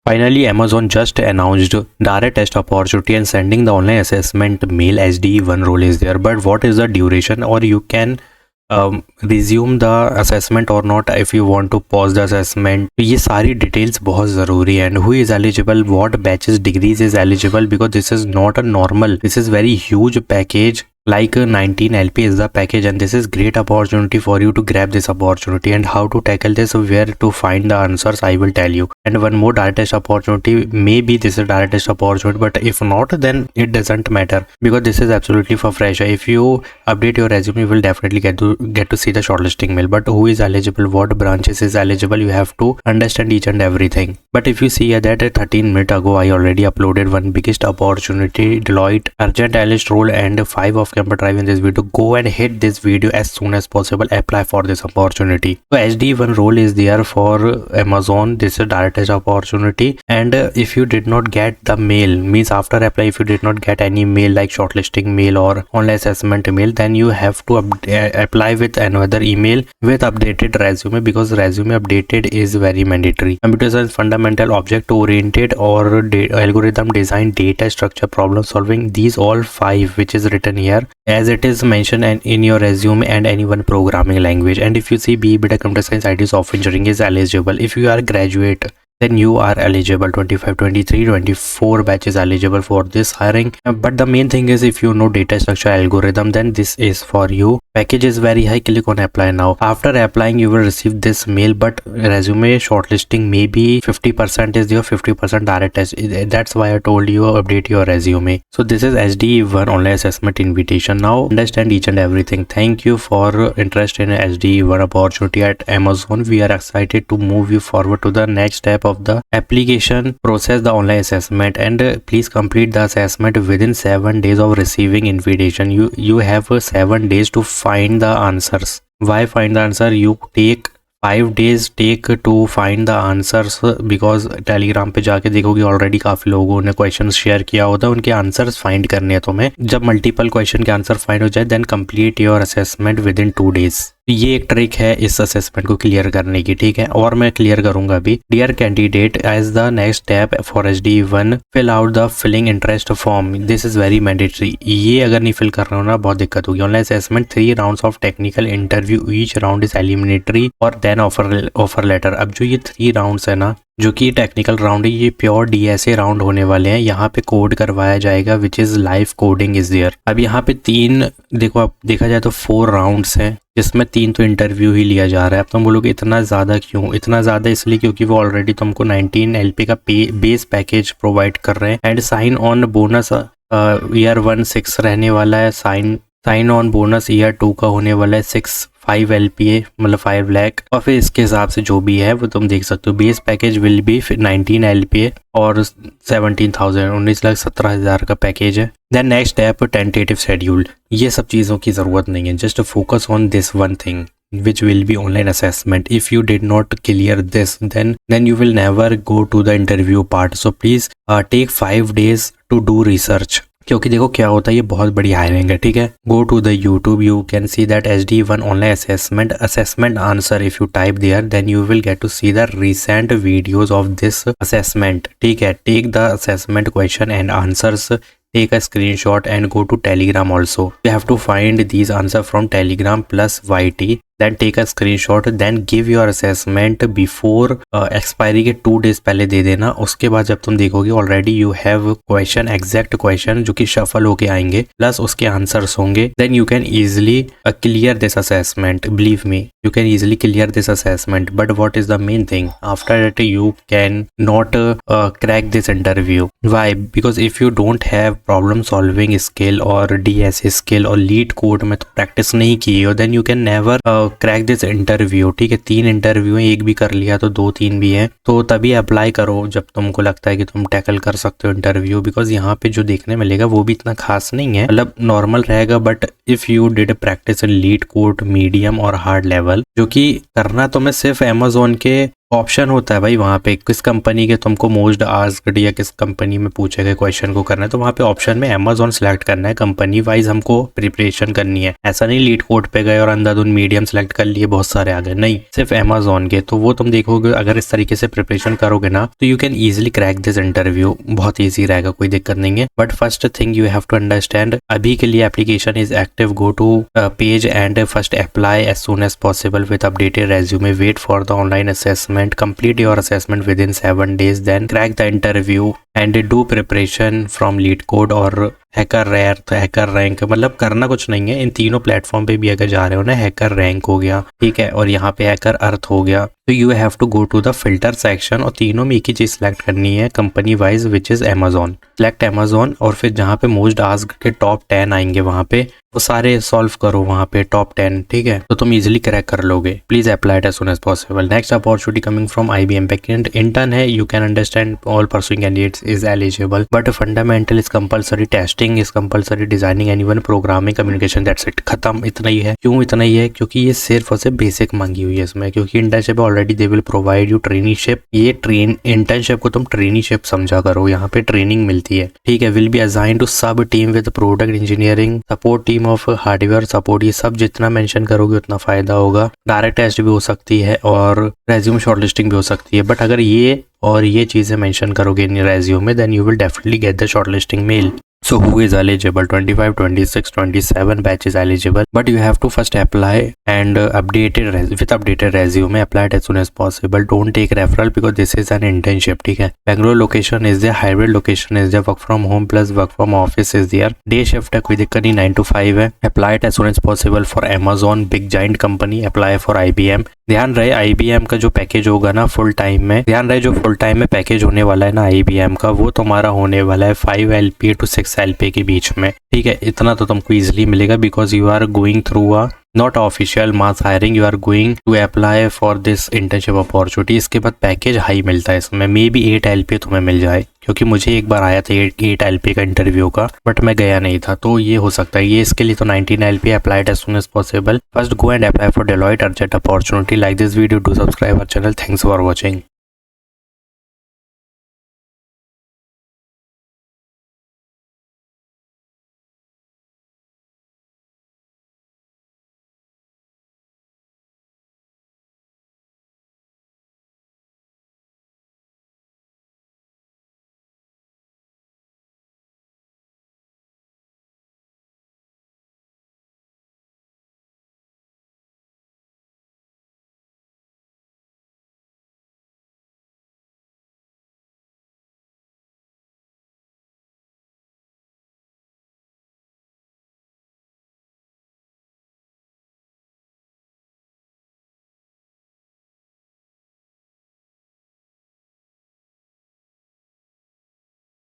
Finally, Amazon just announced direct test opportunity and sending the online assessment mail. SDE1 role is there, but what is the duration, or you can resume the assessment or not if you want to pause the assessment. तो ये सारी details बहुत ज़रूरी है. And who is eligible, what batches degrees is eligible, because this is not a normal, this is very huge package. Like 19 LP is the package, and this is great opportunity for you to grab this opportunity. And how to tackle this, where to find the answers, I will tell you. And one more direct test opportunity, maybe this is direct test opportunity, but if not, then it doesn't matter, because this is absolutely for fresher. If you update your resume, you will definitely get to see the shortlisting mail. But who is eligible, what branches is eligible, you have to understand each and everything. But if you see that 13 minutes ago, I already uploaded one biggest opportunity, Deloitte urgent analyst role and 5 of Camper Drive in this video. Go and hit this video as soon as possible. Apply for this opportunity. So SD1 role is there for Amazon. This is direct test opportunity, and if you did not get the mail, means after apply, if you did not get any mail like shortlisting mail or online assessment mail, then you have to apply with another email with updated resume, because resume updated is very mandatory. Computer science fundamental, object oriented or algorithm design, data structure, problem solving, these all 5 which is written here as it is mentioned and in your resume, and any one programming language. And if you see BE BTech Computer Science IT Software Engineering is eligible. If you are graduate, then you are eligible. 25, 23, 24 batches eligible for this hiring. But the main thing is, if you know data structure algorithm, then this is for you. Package is very high. Click on apply now. After applying, you will receive this mail, but resume shortlisting maybe 50% is your 50% direct test. That's why I told you update your resume. So this is SDE1 online assessment invitation. Now understand each and everything. Thank you for interest in SDE1 opportunity at Amazon. We are excited to move you forward to the next step of the application process, the online assessment, and please complete the assessment within 7 days of receiving invitation. You have 7 days to find the answers. Why find the answer? You take 5 days take to find the answers, because Telegram पे जाके देखोगे already काफ़ी लोगों ने question share किया होता है, उनके आंसर्स फाइंड करने हैं तुम्हें. जब मल्टीपल क्वेश्चन के आंसर फाइंड हो जाए, then complete your assessment within 2 days. ये एक ट्रिक है इस असेसमेंट को क्लियर करने की, ठीक है, और मैं क्लियर करूंगा अभी. Dear candidate, as the next step for SD1, fill out the filling interest form. This is very mandatory. ये अगर नहीं फिल कर रहे हो ना, बहुत दिक्कत होगी. Online assessment 3 rounds of technical interview, each round is एलिमिनेटरी और देन ऑफर लेटर. अब जो ये 3 राउंड्स है ना, जो कि टेक्निकल राउंड है, ये प्योर DSA राउंड होने वाले हैं. यहाँ पे कोड करवाया जाएगा, which is live coding is there. अब यहाँ पे 3 देखो, अब देखा जाए तो 4 राउंड्स हैं, जिसमें 3 तो इंटरव्यू ही लिया जा रहा है. अब तुम बोलोगे इतना ज़्यादा क्यों? इतना ज़्यादा इसलिए क्योंकि वो ऑलरेडी तुमको 19 LP का बेस पैकेज प्रोवाइड कर रहे हैं. And sign on bonus year 1 6 रहने वाला है. साइन ऑन बोनस ईयर 2 का होने वाला है 5 LPA, मतलब 5 लाख. और फिर इसके हिसाब से जो भी है वो तुम देख सकते हो. Base package will be 19 LPA और 17,000, 19,17,000 का पैकेज है. Then next step, tentative schedule. ये सब चीज़ों की ज़रूरत नहीं है. Just focus on this one thing, which will be online assessment. If you did not clear this, then you will never go to the interview part. So please take 5 days to do research. क्योंकि देखो क्या होता है, ये बहुत बड़ी hiring है, ठीक है. Go to the YouTube, you can see that SD1 online assessment answer. If you type there, then you will get to see the recent videos of this assessment, ठीक है. Take the assessment question and answers, take a screenshot and go to Telegram also. You have to find these answers from Telegram plus YT. Then take a screenshot, then give your assessment before expiry के 2 days पहले दे देना. उसके बाद जब तुम देखोगे already you have question, exact question जो कि शफल होके आएंगे, प्लस उसके आंसर्स होंगे. Then you can easily clear this assessment. Believe me, you can easily clear this assessment. But what is the main thing? After that you can not crack this interview. Why? Because if you don't have problem solving skill or DSA skill और lead code में तो practice नहीं की हो, then you can never crack this interview. ठीक है, 3 interview है, एक भी कर लिया तो 2-3 भी है, तो तभी अप्लाई करो जब तुमको लगता है कि तुम टैकल कर सकते हो इंटरव्यू. बिकॉज यहाँ पे जो देखने मिलेगा वो भी इतना खास नहीं है, मतलब नॉर्मल रहेगा. But if you did practice in leet code medium और हार्ड लेवल, जो कि करना तुम्हें सिर्फ Amazon के ऑप्शन होता है भाई वहाँ पे किस कंपनी के तुमको मोस्ट आस्क्ड या किस कंपनी में पूछे गए क्वेश्चन को करना है, तो वहाँ पे ऑप्शन में अमेजोन सेलेक्ट करना है, कंपनी वाइज हमको प्रिपरेशन करनी है। ऐसा नहीं लीड कोड पे गए और अंधाधुन मीडियम सेलेक्ट कर लिए, बहुत सारे आ गए, नहीं, सिर्फ अमेजोन के। तो वो तुम देखोगे अगर इस तरीके से प्रिपरेशन करोगे ना तो you can easily crack this interview, बहुत ईजी रहेगा, कोई दिक्कत नहीं है। But first thing you have to understand, अभी के लिए application is active, go to page and first apply as soon as possible with updated resume, wait for the online assessment, complete your assessment within 7 days, then crack the interview and do preparation from lead code और hacker rare, तो hacker rank, मतलब करना कुछ नहीं है। इन तीनों platform पे भी अगर जा रहे हो ना, हैकर रैंक हो गया, ठीक है, और यहाँ पे हैकर अर्थ हो गया, तो you have to go to the filter section और तीनों में एक ही चीज सेलेक्ट करनी है company wise, which is Amazon. Select Amazon और फिर जहाँ पे मोस्ट आस्क्ड के टॉप 10 आएंगे वहाँ पे वो सारे सॉल्व करो वहाँ पे टॉप 10, ठीक है, तो तुम इजिली क्रैक कर लोगे। Please apply it as soon as possible. Next opportunity coming from IBM backend intern है। You can understand all pursuing candidates is eligible but fundamental is compulsory, testing is compulsory, designing and even programming, communication, that's it, खत्म, इतना ही है। क्यों इतना ही है? क्योंकि ये सिर्फ और सिर्फ बेसिक मांगी हुई है इसमें, क्योंकि internship already they will provide you trainingship. ये इंटर्नशिप को तुम ट्रेनिंगशिप समझा करो, यहाँ पे ट्रेनिंग मिलती है, ठीक है। विल बी असाइंड टू सब team with product engineering support, team of hardware support, ये सब जितना मेंशन करोगे उतना फायदा होगा। डायरेक्ट टेस्ट भी हो सकती है और रेज्यूम शॉर्टलिस्टिंग भी हो सकती है, बट अगर ये और ये चीजें मेंशन करोगे इन रेज्यूम में, then you will definitely get the shortlisting mail. So who is eligible? 25, 26, 27 batch is eligible, but you have to first apply and with updated resume, apply it as soon as possible. Don't take referral because this is an internship, ठीक है। Bangalore location is there, hybrid location is there, work from home plus work from office is there, day shift है, कोई दिक्कत नहीं, 9 to 5 है। Apply it as soon as possible for Amazon, big giant company, apply for IBM। ध्यान रहे IBM का जो package होगा ना फुल टाइम में, ध्यान रहे जो फुल टाइम में पैकेज होने वाला है ना IBM का, वो तुम्हारा होने वाला है 5 LPA to 6 LPA के बीच में, ठीक है। इतना तो तुमको इजिली मिलेगा because you are going through a not official mass hiring, you are going to apply for this internship opportunity. इसके बाद पैकेज हाई मिलता है इसमें, मे बी 8 LPA तुम्हें मिल जाए, क्योंकि मुझे एक बार आया था 8 LPA का इंटरव्यू का, बट मैं गया नहीं था, तो ये हो सकता है। ये इसके लिए तो 19 LPA, applied as soon as possible. First go and apply for Deloitte urgent opportunity. Like this video, do subscribe our channel. Thanks for watching.